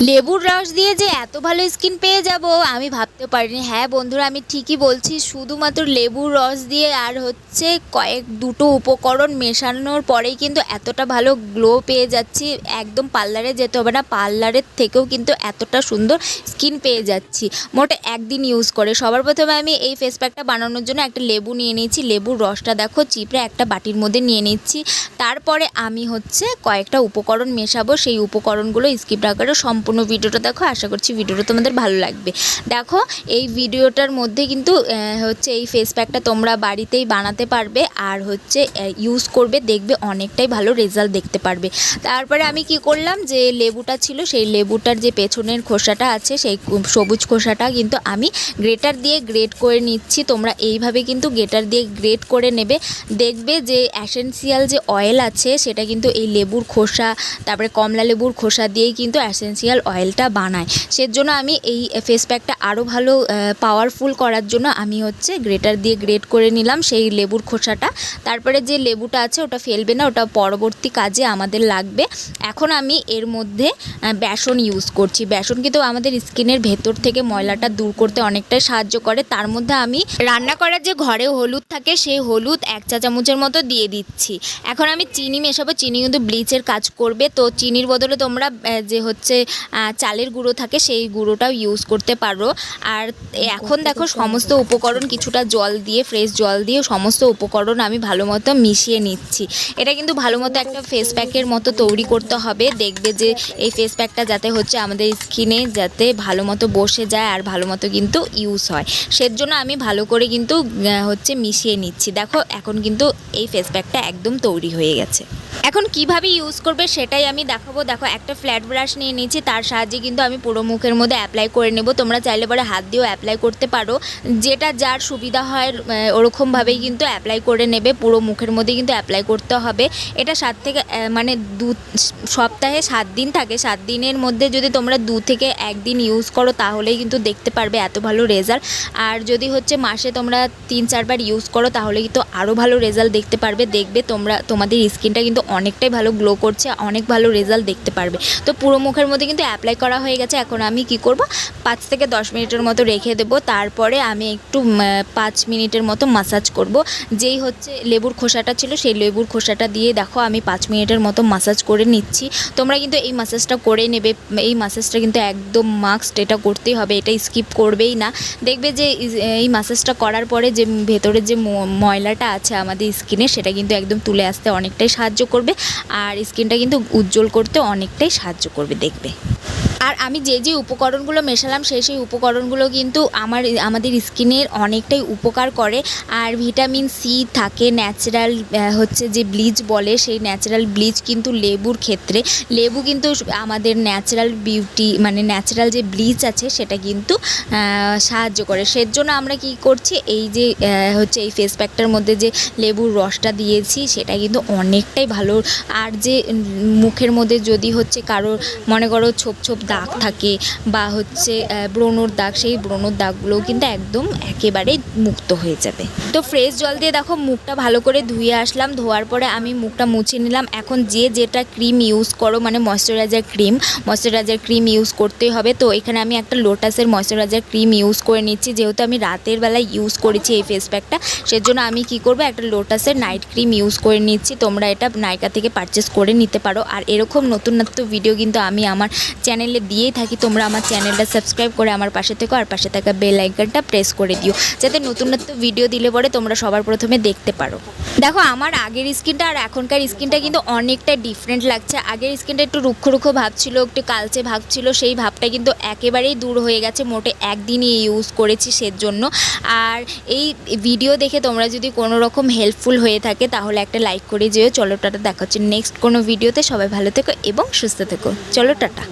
লেবুর রস দিয়ে যে এত ভালো স্কিন পেয়ে যাব আমি ভাবতে পারিনি। হ্যাঁ বন্ধুরা, আমি ঠিকই বলছি, শুধুমাত্র লেবুর রস দিয়ে আর হচ্ছে দুটো উপকরণ মেশানোর পরেই কিন্তু এতটা ভালো গ্লো পেয়ে যাচ্ছি। একদম পার্লারে যেতে হবে না, পার্লারের থেকেও কিন্তু এতটা সুন্দর স্কিন পেয়ে যাচ্ছি মোটে একদিন ইউজ করে। সবার প্রথমে আমি এই ফেস প্যাকটা বানানোর জন্য একটা লেবু নিয়ে নিয়েছি। লেবুর রসটা দেখো চিপড়ে একটা বাটির মধ্যে নিয়ে নিচ্ছি। তারপরে আমি হচ্ছে কয়েকটা উপকরণ মেশাবো। সেই উপকরণগুলো স্কিপ না করে সম্পূর্ণ ভিডিওটা দেখো, আশা করছি ভিডিওটা তোমাদের ভালো লাগবে। দেখো এই ভিডিওটার মধ্যে কিন্তু হচ্ছে এই ফেস প্যাকটা তোমরা বাড়িতেই বানাতে পারবে আর হচ্ছে ইউজ করবে, দেখবে অনেকটাই ভালো রেজাল্ট দেখতে পারবে। তারপরে আমি কি করলাম, যে লেবুটা ছিল সেই লেবুটার যে পেছনের খোসাটা আছে সেই সবুজ খোসাটা কিন্তু আমি গ্রেটার দিয়ে গ্রেট করে নিচ্ছি। তোমরা এইভাবে কিন্তু গ্রেটার দিয়ে গ্রেট করে নেবে। দেখবে যে অ্যাসেন্সিয়াল যে অয়েল আছে সেটা কিন্তু এই লেবুর খোসা, তারপরে কমলা লেবুর খোসা দিয়েই কিন্তু অ্যাসেন্সিয়াল অয়েলটা বানায়। সেজন্য আমি এই ফেস প্যাকটা আরও ভালো পাওয়ারফুল করার জন্য আমি হচ্ছে গ্রেটার দিয়ে গ্রেট করে নিলাম সেই লেবুর খোসাটা। তারপরে যে লেবুটা আছে ওটা ফেলবে না, ওটা পরবর্তী কাজে আমাদের লাগবে। এখন আমি এর মধ্যে বেসন ইউজ করছি। বেসন কিন্তু আমাদের স্কিনের ভেতর থেকে ময়লাটা দূর করতে অনেকটাই সাহায্য করে। তার মধ্যে আমি রান্না করার যে ঘরে হলুদ থাকে সেই হলুদ 1 চা চামচের মতো দিয়ে দিচ্ছি। এখন আমি চিনি মেশাবো। চিনি কিন্তু ব্লিচের কাজ করবে, তো চিনির বদলে তোমরা যে হচ্ছে চালের গুঁড়ো থাকে সেই গুঁড়োটাও ইউজ করতে পারো। আর এখন দেখো সমস্ত উপকরণ কিছুটা জল দিয়ে, ফ্রেশ জল দিয়ে সমস্ত উপকরণ আমি ভালো মতো মিশিয়ে নিচ্ছি। এটা কিন্তু ভালো মতো একটা ফেস প্যাকের মতো তৈরি করতে হবে। দেখবে যে এই ফেস প্যাকটা যাতে হচ্ছে আমাদের স্কিনে যাতে ভালো মতো বসে যায় আর ভালো মতো কিন্তু ইউজ হয়, সেজন্য আমি ভালো করে কিন্তু হচ্ছে মিশিয়ে নিচ্ছি। দেখো এখন কিন্তু এই ফেস প্যাকটা একদম তৈরি হয়ে গেছে। এখন কিভাবে ইউজ করবে সেটাই আমি দেখাবো। দেখো একটা ফ্ল্যাট ব্রাশ নিয়ে নিয়েছি, তার সাহায্যে কিন্তু আমি পুরো মুখের মধ্যে অ্যাপ্লাই করে নেব। তোমরা চাইলে পরে হাত দিয়েও অ্যাপ্লাই করতে পারো, যেটা যার সুবিধা হয় ওরকমভাবেই কিন্তু অ্যাপ্লাই করে নেবে। পুরো মুখের মধ্যে কিন্তু অ্যাপ্লাই করতে হবে। এটা 7 থেকে মানে সপ্তাহে 7 দিন থাকে। 7 দিনের মধ্যে যদি তোমরা 2 থেকে 1 দিন ইউজ করো তাহলেই কিন্তু দেখতে পারবে এত ভালো রেজাল্ট। আর যদি হচ্ছে মাসে তোমরা 3-4 বার ইউজ করো তাহলে কিন্তু আরও ভালো রেজাল্ট দেখতে পারবে। দেখবে তোমাদের স্কিনটা কিন্তু অনেকটাই ভালো গ্লো করছে, অনেক ভালো রেজাল্ট দেখতে পারবে। তো পুরো মুখের মধ্যে কিন্তু অ্যাপ্লাই করা হয়ে গেছে। এখন আমি কি করব, 5 থেকে 10 মিনিটের মতো রেখে দেবো। তারপরে আমি একটু 5 মিনিটের মতো মাসাজ করব। যেই হচ্ছে লেবুর খোসাটা ছিল সেই লেবুর খোসাটা দিয়ে দেখো আমি 5 মিনিটের মতো মাসাজ করে নিচ্ছি। তোমরা কিন্তু এই মাসাজটা করে নেবে। এই মাসাজটা কিন্তু একদম মাস্ট, এটা করতেই হবে, এটা স্কিপ করবেই না। দেখবে যে এই মাসাজটা করার পরে যে ভেতরে যে ময়লাটা আছে আমাদের স্কিনে সেটা কিন্তু একদম তুলে আসতে অনেকটাই সাহায্য করবে আর স্কিনটা কিন্তু উজ্জ্বল করতে অনেকটাই সাহায্য করবে দেখবে। আর আমি যে উপকরণগুলো মেশালাম সেই উপকরণগুলো কিন্তু আমাদের স্কিনের অনেকটাই উপকার করে। আর ভিটামিন সি থাকে, ন্যাচারাল হচ্ছে যে ব্লিচ বলে, সেই ন্যাচারাল ব্লিচ কিন্তু লেবুর ক্ষেত্রে, লেবু কিন্তু আমাদের ন্যাচারাল বিউটি মানে ন্যাচারাল যে ব্লিচ আছে সেটা কিন্তু সাহায্য করে। সেজন্য আমরা কি করছি, এই যে হচ্ছে এই ফেস প্যাকটার মধ্যে যে লেবুর রসটা দিয়েছি সেটা কিন্তু অনেকটাই ভালো। আর যে মুখের মধ্যে যদি হচ্ছে কারোর মনে করো ছোপ ছোপ দাগ থাকে বা হচ্ছে ব্রণর দাগ, সেই ব্রণর দাগগুলোও কিন্তু একদম একেবারেই মুক্ত হয়ে যাবে। তো ফ্রেশ জল দিয়ে দেখো মুখটা ভালো করে ধুয়ে আসলাম। ধোয়ার পরে আমি মুখটা মুছে নিলাম। এখন যেটা ক্রিম ইউজ করো মানে ময়শ্চারাইজার ক্রিম ইউজ করতেই হবে। তো এখানে আমি একটা লোটাসের ময়শ্চারাইজার ক্রিম ইউজ করে নিচ্ছি। যেহেতু আমি রাতের বেলায় ইউজ করেছি এই ফেস প্যাকটা, সেজন্য আমি কি করব, একটা লোটাসের নাইট ক্রিম ইউজ করে নিচ্ছি। তোমরা এটা নাইকা থেকে পারচেস করে নিতে পারো। আর এরকম নতুন ভিডিও কিন্তু আমি আমার চ্যানেলে দিয়েই থাকি। তোমরা আমার চ্যানেলটা সাবস্ক্রাইব করে আমার পাশে থেকো আর পাশে থাকা বেল আইকনটা প্রেস করে দিও, যাতে নতুন ভিডিও দিলে পরে তোমরা সবার প্রথমে দেখতে পারো। দেখো আমার আগের স্কিনটা আর এখনকার স্কিনটা কিন্তু অনেকটা ডিফারেন্ট লাগছে। আগের স্কিনটা একটু রুক্ষ ভাব ছিল, একটু কালচে ভাব ছিল, সেই ভাবটা কিন্তু একেবারেই দূর হয়ে গেছে। মোটে একদিনই ইউজ করেছি সেজন্য। আর এই ভিডিও দেখে তোমরা যদি কোনো রকম হেল্পফুল হয়ে থাকে তাহলে একটা লাইক করে যেও। চলো টাটা, দেখা হচ্ছে নেক্সট কোনো ভিডিওতে। সবাই ভালো থেকো এবং সুস্থ থেকো। চলো টাটা।